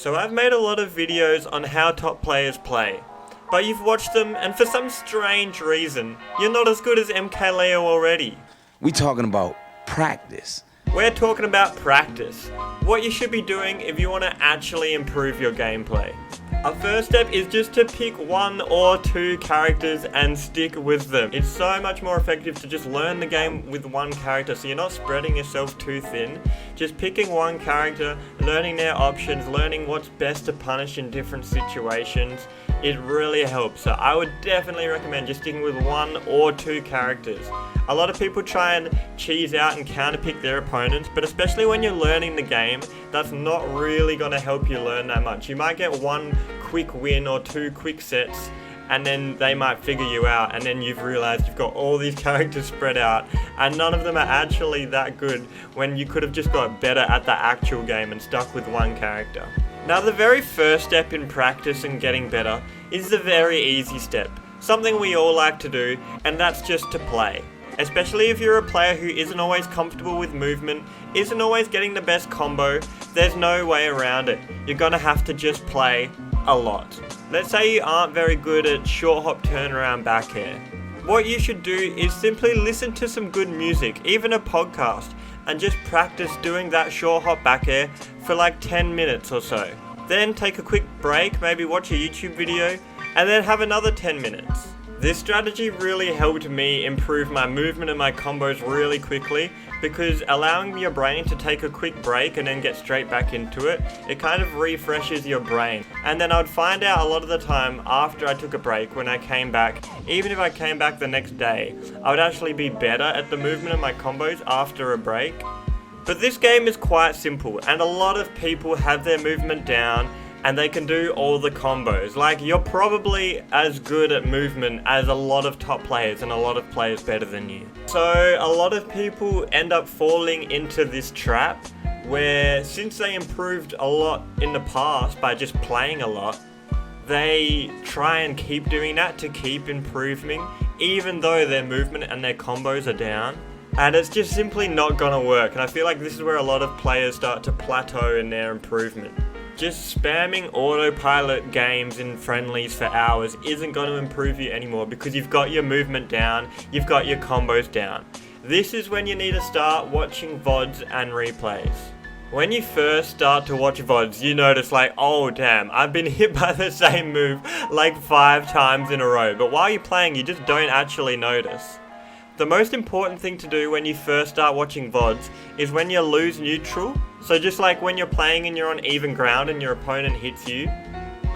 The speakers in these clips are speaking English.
So I've made a lot of videos on how top players play, but you've watched them and for some strange reason, you're not as good as MK Leo already. We talking about practice. We're talking about practice, what you should be doing if you want to actually improve your gameplay. Our first step is just to pick 1 or 2 characters and stick with them. It's so much more effective to just learn the game with 1 character, so you're not spreading yourself too thin. Just picking 1 character, learning their options, learning what's best to punish in different situations, it really helps. So I would definitely recommend just sticking with 1 or 2 characters. A lot of people try and cheese out and counterpick their opponents, but especially when you're learning the game, that's not really going to help you learn that much. You might get 1 quick win or 2 quick sets, and then they might figure you out, and then you've realized you've got all these characters spread out, and none of them are actually that good when you could have just got better at the actual game and stuck with 1 character. Now, the very first step in practice and getting better is the very easy step, something we all like to do, and that's just to play. Especially if you're a player who isn't always comfortable with movement, isn't always getting the best combo, there's no way around it. You're gonna have to just play a lot. Let's say you aren't very good at short hop turnaround back air. What you should do is simply listen to some good music, even a podcast, and just practice doing that short hop back air for like 10 minutes or so. Then take a quick break, maybe watch a YouTube video, and then have another 10 minutes. This strategy really helped me improve my movement and my combos really quickly, because allowing your brain to take a quick break and then get straight back into it, it kind of refreshes your brain. And then I'd find out a lot of the time after I took a break, when I came back, even if I came back the next day, I would actually be better at the movement of my combos after a break. But this game is quite simple, and a lot of people have their movement down and they can do all the combos. Like, you're probably as good at movement as a lot of top players and a lot of players better than you. So a lot of people end up falling into this trap where, since they improved a lot in the past by just playing a lot, they try and keep doing that to keep improving, even though their movement and their combos are down. And it's just simply not gonna work, and I feel like this is where a lot of players start to plateau in their improvement. Just spamming autopilot games in friendlies for hours isn't going to improve you anymore, because you've got your movement down, you've got your combos down. This is when you need to start watching VODs and replays. When you first start to watch VODs, you notice like, oh damn, I've been hit by the same move like 5 times in a row. But while you're playing, you just don't actually notice. The most important thing to do when you first start watching VODs is when you lose neutral. So just like when you're playing and you're on even ground and your opponent hits you,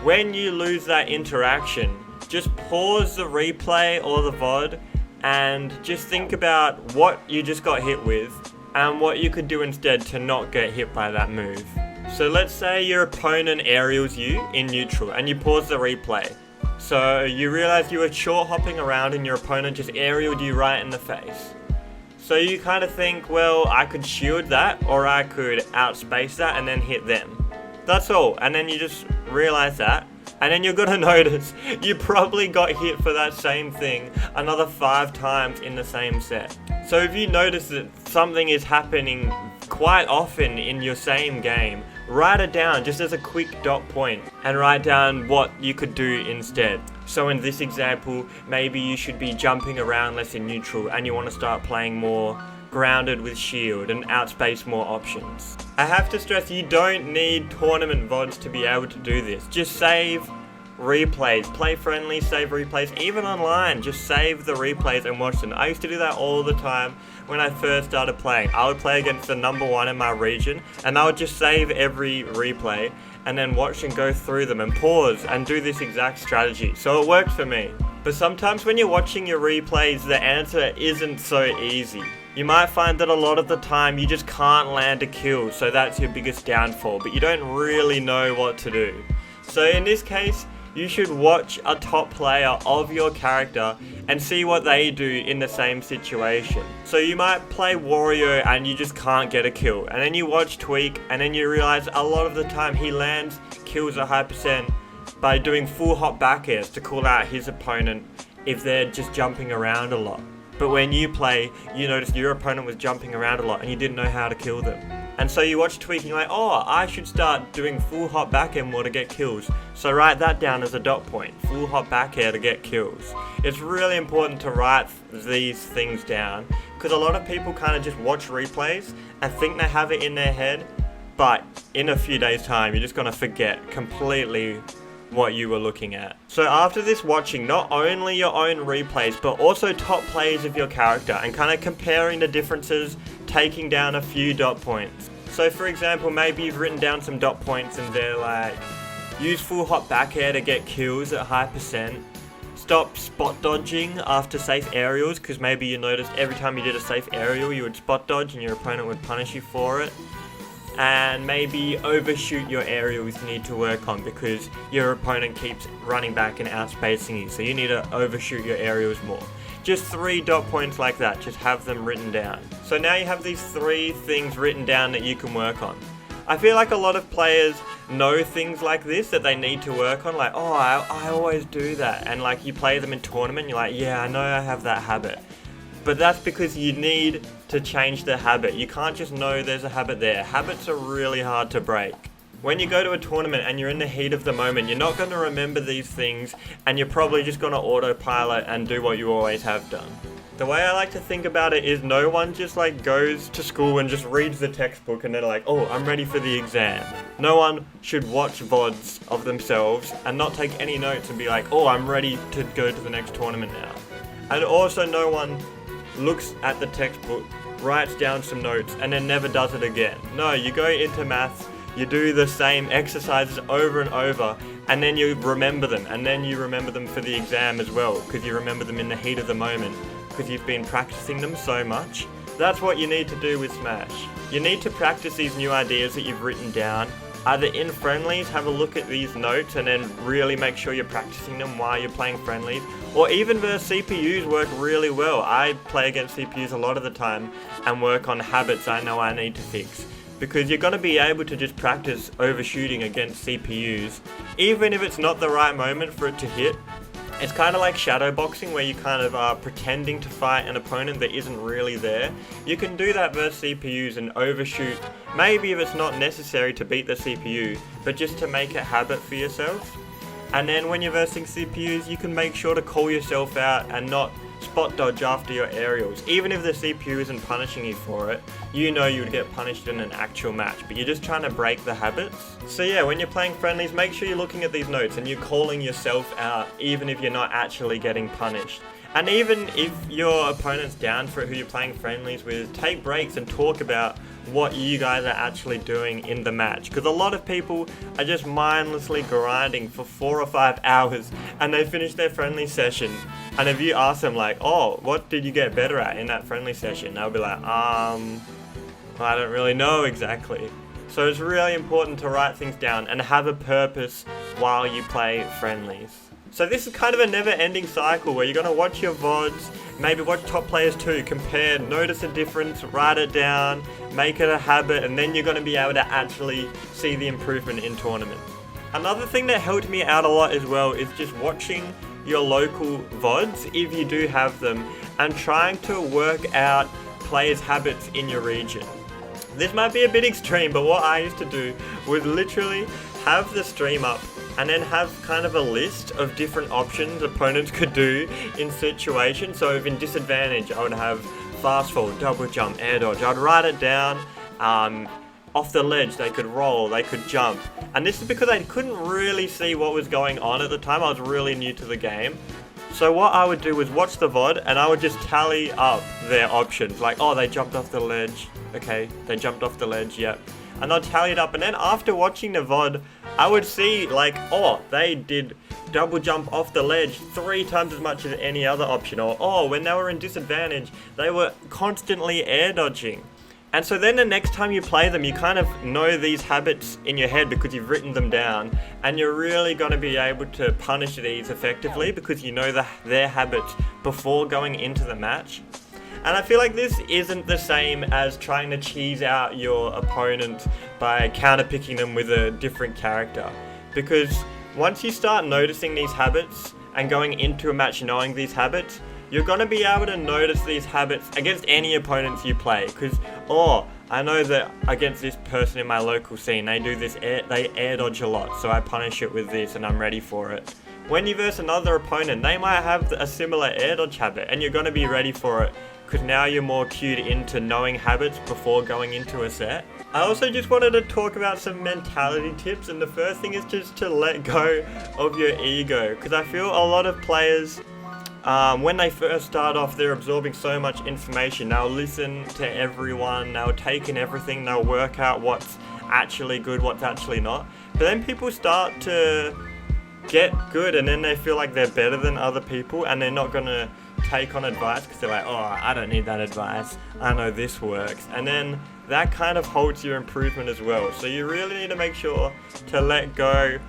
when you lose that interaction, just pause the replay or the VOD and just think about what you just got hit with and what you could do instead to not get hit by that move. So let's say your opponent aerials you in neutral and you pause the replay. So you realize you were short hopping around and your opponent just aerialed you right in the face. So you kind of think, well, I could shield that, or I could outspace that and then hit them. That's all. And then you just realize that, and then you're gonna notice you probably got hit for that same thing another 5 times in the same set. So if you notice that something is happening quite often in your same game, write it down just as a quick dot point and write down what you could do instead. So in this example, maybe you should be jumping around less in neutral and you want to start playing more grounded with shield and outspace more options. I have to stress, you don't need tournament VODs to be able to do this. Just save replays, play friendly, save replays, even online, just save the replays and watch them. I used to do that all the time when I first started playing. I would play against the number 1 in my region and I would just save every replay and then watch and go through them and pause and do this exact strategy. So it worked for me. But sometimes when you're watching your replays, the answer isn't so easy. You might find that a lot of the time you just can't land a kill, so that's your biggest downfall, but you don't really know what to do. So in this case, you should watch a top player of your character and see what they do in the same situation. So you might play Wario and you just can't get a kill, and then you watch Tweak and then you realize a lot of the time he lands kills a high percent by doing full hop back airs to call out his opponent if they're just jumping around a lot. But when you play, you notice your opponent was jumping around a lot and you didn't know how to kill them. And so you watch tweaking like, oh, I should start doing full hop back air more to get kills. So write that down as a dot point, full hop back air to get kills. It's really important to write these things down, because a lot of people kind of just watch replays and think they have it in their head, but in a few days time you're just going to forget completely what you were looking at. So after this watching not only your own replays but also top plays of your character and kind of comparing the differences, taking down a few dot points. So for example, maybe you've written down some dot points and they're like, use full hop back air to get kills at high percent, stop spot dodging after safe aerials, because maybe you noticed every time you did a safe aerial you would spot dodge and your opponent would punish you for it. And maybe overshoot your aerials you need to work on, because your opponent keeps running back and outspacing you, so you need to overshoot your aerials more. Just 3 dot points like that, just have them written down. So now you have these 3 things written down that you can work on. I feel like a lot of players know things like this that they need to work on, like, oh, I always do that, and like you play them in tournament, you're like, yeah, I know I have that habit. But that's because you need to change the habit. You can't just know there's a habit there. Habits are really hard to break. When you go to a tournament and you're in the heat of the moment, you're not going to remember these things, and you're probably just going to autopilot and do what you always have done. The way I like to think about it is no one just like goes to school and just reads the textbook and they're like, oh, I'm ready for the exam. No one should watch VODs of themselves and not take any notes and be like, oh, I'm ready to go to the next tournament now. And also no one looks at the textbook, writes down some notes, and then never does it again. No, you go into maths, you do the same exercises over and over, and then you remember them, and then you remember them for the exam as well, because you remember them in the heat of the moment, because you've been practicing them so much. That's what you need to do with Smash. You need to practice these new ideas that you've written down. Either in friendlies, have a look at these notes and then really make sure you're practicing them while you're playing friendlies, or even versus CPUs work really well. I play against CPUs a lot of the time and work on habits I know I need to fix, because you're going to be able to just practice overshooting against CPUs, even if it's not the right moment for it to hit. It's kind of like shadow boxing, where you kind of are pretending to fight an opponent that isn't really there. You can do that versus CPUs and overshoot, maybe if it's not necessary to beat the CPU, but just to make it habit for yourself. And then when you're versing CPUs, you can make sure to call yourself out and not spot dodge after your aerials. Even if the CPU isn't punishing you for it, you know you would get punished in an actual match, but you're just trying to break the habits. So yeah, when you're playing friendlies, make sure you're looking at these notes and you're calling yourself out, even if you're not actually getting punished. And even if your opponent's down for it, who you're playing friendlies with, take breaks and talk about what you guys are actually doing in the match, because a lot of people are just mindlessly grinding for 4 or 5 hours and they finish their friendly session, and if you ask them like, oh, what did you get better at in that friendly session, they'll be like, I don't really know exactly. So it's really important to write things down and have a purpose while you play friendlies. So this is kind of a never-ending cycle where you're going to watch your VODs, maybe watch top players too, compare, notice a difference, write it down, make it a habit, and then you're going to be able to actually see the improvement in tournaments. Another thing that helped me out a lot as well is just watching your local VODs, if you do have them, and trying to work out players' habits in your region. This might be a bit extreme, but what I used to do was literally have the stream up and then have kind of a list of different options opponents could do in situations. So if in disadvantage, I would have fast fall, double jump, air dodge. I'd write it down. Off the ledge, they could roll, they could jump. And this is because I couldn't really see what was going on at the time. I was really new to the game. So what I would do was watch the VOD and I would just tally up their options. Like, oh, they jumped off the ledge. Okay, they jumped off the ledge, yep. And I'd tally it up, and then after watching the VOD, I would see like, oh, they did double jump off the ledge 3 times as much as any other option. Or, oh, when they were in disadvantage, they were constantly air dodging. And so then the next time you play them, you kind of know these habits in your head because you've written them down, and you're really going to be able to punish these effectively because you know their habits before going into the match. And I feel like this isn't the same as trying to cheese out your opponent by counterpicking them with a different character. Because once you start noticing these habits and going into a match knowing these habits, you're going to be able to notice these habits against any opponents you play. Because, I know that against this person in my local scene, they do this, they air dodge a lot, so I punish it with this and I'm ready for it. When you verse another opponent, they might have a similar air dodge habit and you're going to be ready for it, because now you're more cued into knowing habits before going into a set. I also just wanted to talk about some mentality tips, and the first thing is just to let go of your ego, because I feel a lot of players, when they first start off, they're absorbing so much information. They'll listen to everyone, they'll take in everything, they'll work out what's actually good, what's actually not. But then people start to get good, and then they feel like they're better than other people, and they're not gonna take on advice because they're like, I don't need that advice, I know this works. And then that kind of halts your improvement as well. So you really need to make sure to let go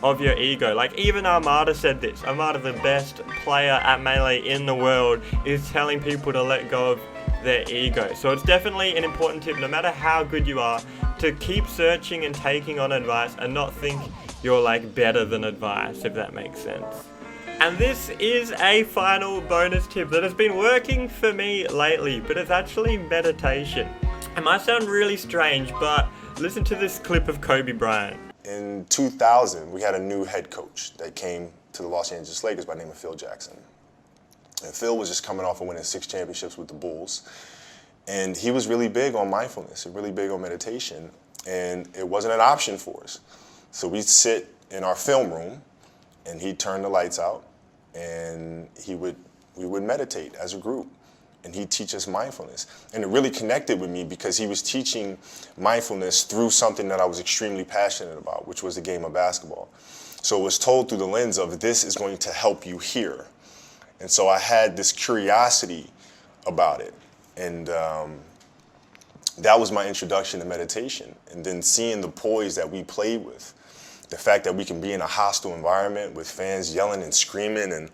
of your ego. Like, even Armada said this. Armada, the best player at Melee in the world, is telling people to let go of their ego. So it's definitely an important tip, no matter how good you are, to keep searching and taking on advice and not think you're like better than advice, if that makes sense. And this is a final bonus tip that has been working for me lately, but it's actually meditation. It might sound really strange, but listen to this clip of Kobe Bryant. In 2000, we had a new head coach that came to the Los Angeles Lakers by the name of Phil Jackson. And Phil was just coming off of winning 6 championships with the Bulls. And he was really big on mindfulness and really big on meditation. And it wasn't an option for us. So we'd sit in our film room, and he'd turn the lights out, and we would meditate as a group, and he'd teach us mindfulness. And it really connected with me because he was teaching mindfulness through something that I was extremely passionate about, which was the game of basketball. So it was told through the lens of, this is going to help you here. And so I had this curiosity about it. And that was my introduction to meditation. And then seeing the poise that we played with, the fact that we can be in a hostile environment with fans yelling and screaming and,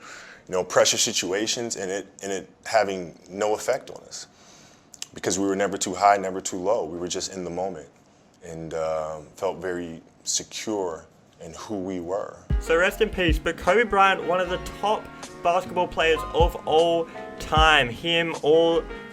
pressure situations, and it having no effect on us, because we were never too high, never too low. We were just in the moment, and felt very secure in who we were. So rest in peace. But Kobe Bryant, one of the top basketball players of all time.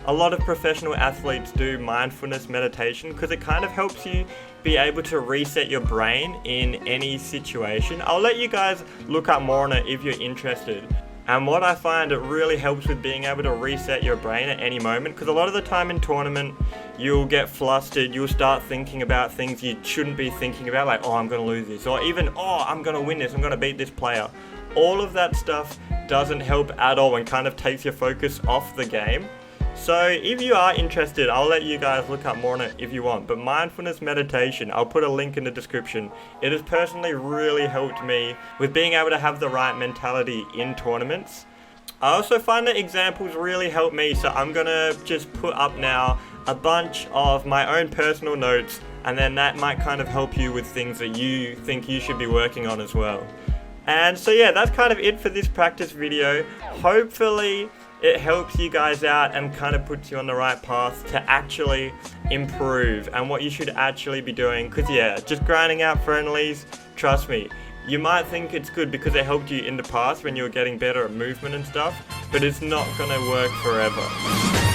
A lot of professional athletes do mindfulness meditation because it kind of helps you be able to reset your brain in any situation. I'll let you guys look up more on it if you're interested. And what I find, it really helps with being able to reset your brain at any moment, because a lot of the time in tournament, you'll get flustered, you'll start thinking about things you shouldn't be thinking about, like, I'm going to lose this, or even, I'm going to win this, I'm going to beat this player. All of that stuff doesn't help at all and kind of takes your focus off the game. So if you are interested, I'll let you guys look up more on it if you want. But mindfulness meditation, I'll put a link in the description. It has personally really helped me with being able to have the right mentality in tournaments. I also find that examples really help me, so I'm gonna just put up now a bunch of my own personal notes, and then that might kind of help you with things that you think you should be working on as well. And so yeah, that's kind of it for this practice video. Hopefully it helps you guys out and kind of puts you on the right path to actually improve and what you should actually be doing. Because yeah, just grinding out friendlies, trust me, you might think it's good because it helped you in the past when you were getting better at movement and stuff, but it's not gonna work forever.